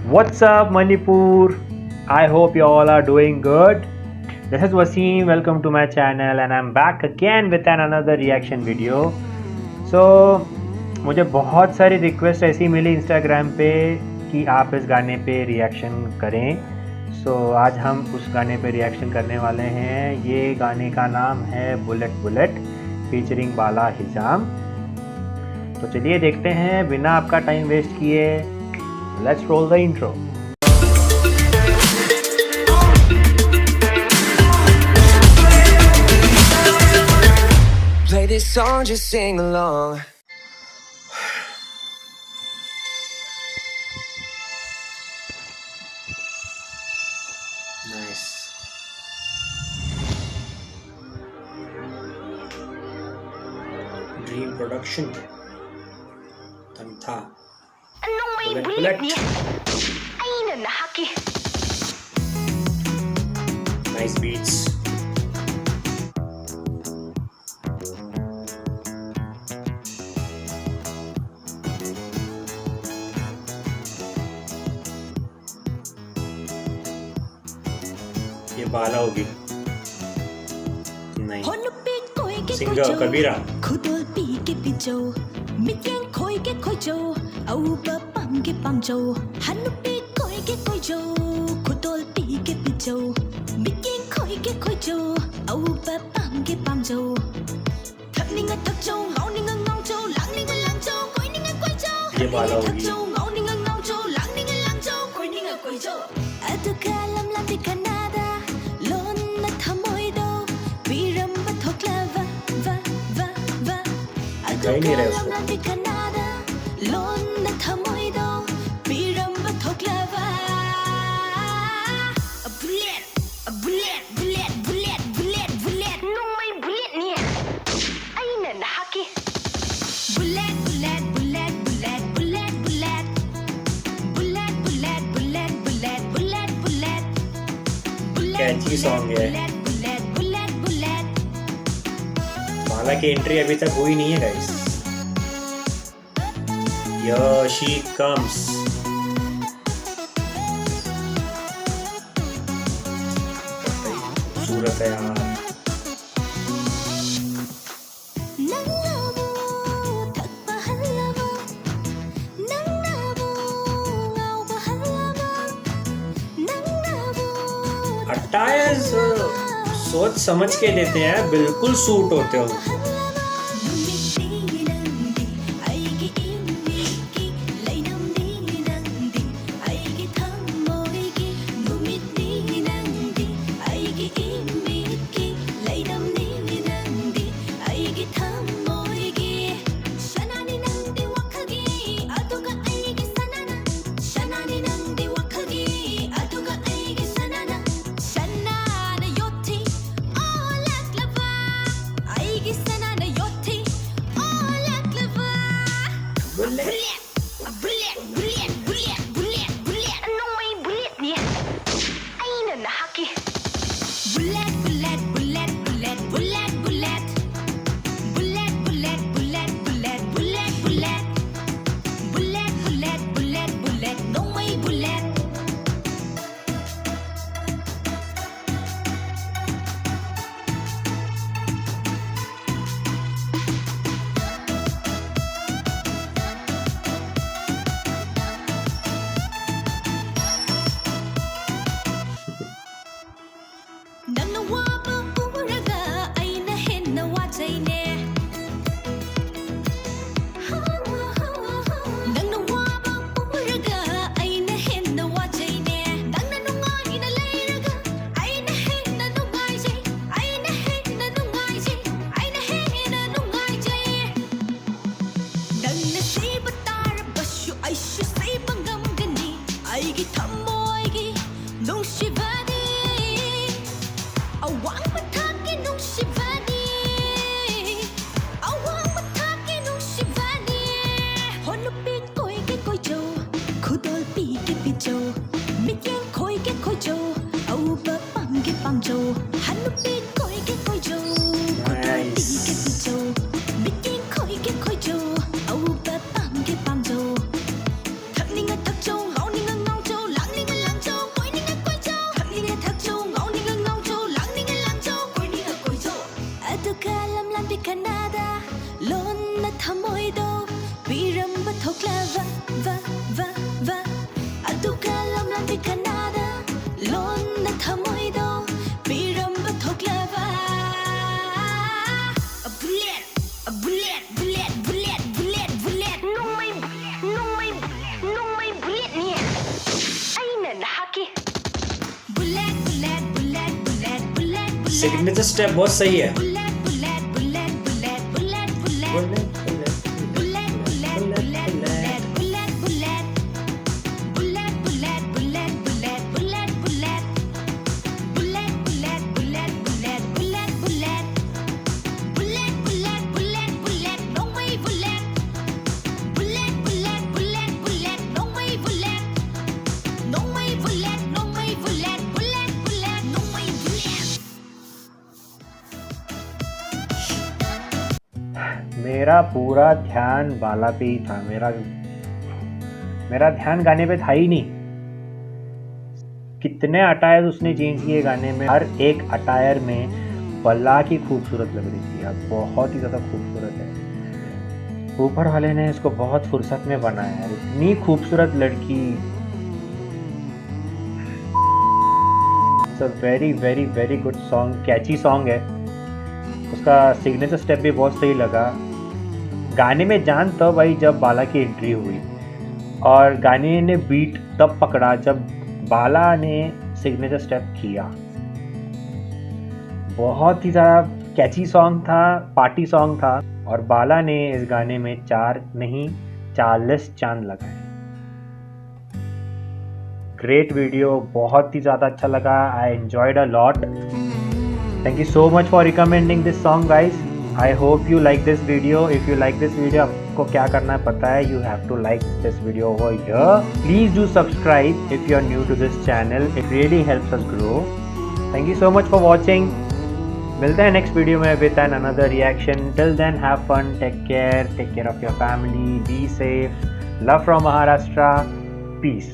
What's up, Manipur? I hope you all are doing good. This is Wasim. Welcome to my channel, and I'm back again with another reaction video. So, मुझे बहुत सारी request ऐसी मिली Instagram पे कि आप इस गाने पे रिएक्शन करें. आज हम उस गाने पे रिएक्शन करने वाले हैं. ये गाने का नाम है बुलेट बुलेट फीचरिंग बाला हिजाम. तो चलिए देखते हैं बिना आपका टाइम वेस्ट किए. Let's roll the intro. Play this song, just sing along. Nice. Dream production. Tantha. Anong may Bulet, bulit bulet. niya? Ay, nanahaki. Nice beats. ये बाला होगी. नहीं. Singer Kabira. ये बाला होगी. गा ही नहीं रहे उसको. Anong may bulit niya? Ay, nanahaki. Catchy song है. बाला की एंट्री अभी तक हुई नहीं है गाइस. Here she comes. सूरत है यार. अटायर्स सोच समझ के देते हैं, बिल्कुल सूट होते हो. Anong may bulit niya? Ay, nanahaki. Signature step बहुत सही है। मेरा पूरा ध्यान बाला पे ही था। मेरा ध्यान गाने पे था ही नहीं। कितने अटायर उसने चेंज किए गाने में, हर एक अटायर में बाला की खूबसूरत लग रही थी यार, बहुत ही ज़्यादा खूबसूरत है। ऊपर वाले ने इसको बहुत फुर्सत में बनाया यार, इतनी खूबसूरत लड़की। It's a very very very good song, catchy song है। उसका सिग्नेचर स्टेप भी बहुत सही लगा। गाने में जान तब आई जब बाला की एंट्री हुई, और गाने ने बीट तब पकड़ा जब बाला ने सिग्नेचर स्टेप किया। बहुत ही ज़्यादा कैची सॉन्ग था, पार्टी सॉन्ग था, और बाला ने इस गाने में 4 नहीं 40 चांद लगाए। ग्रेट वीडियो, बहुत ही ज़्यादा अच्छा लगा। I enjoyed a lot. Thank you so much for recommending this song guys. I hope you like this video. If you like this video, आपको क्या करना है पता है, you have to like this video over here. Please do subscribe if you are new to this channel. It really helps us grow. Thank you so much for watching. मिलते हैं next video में with another reaction. Till then, have fun, take care of your family, be safe. Love from Maharashtra. Peace.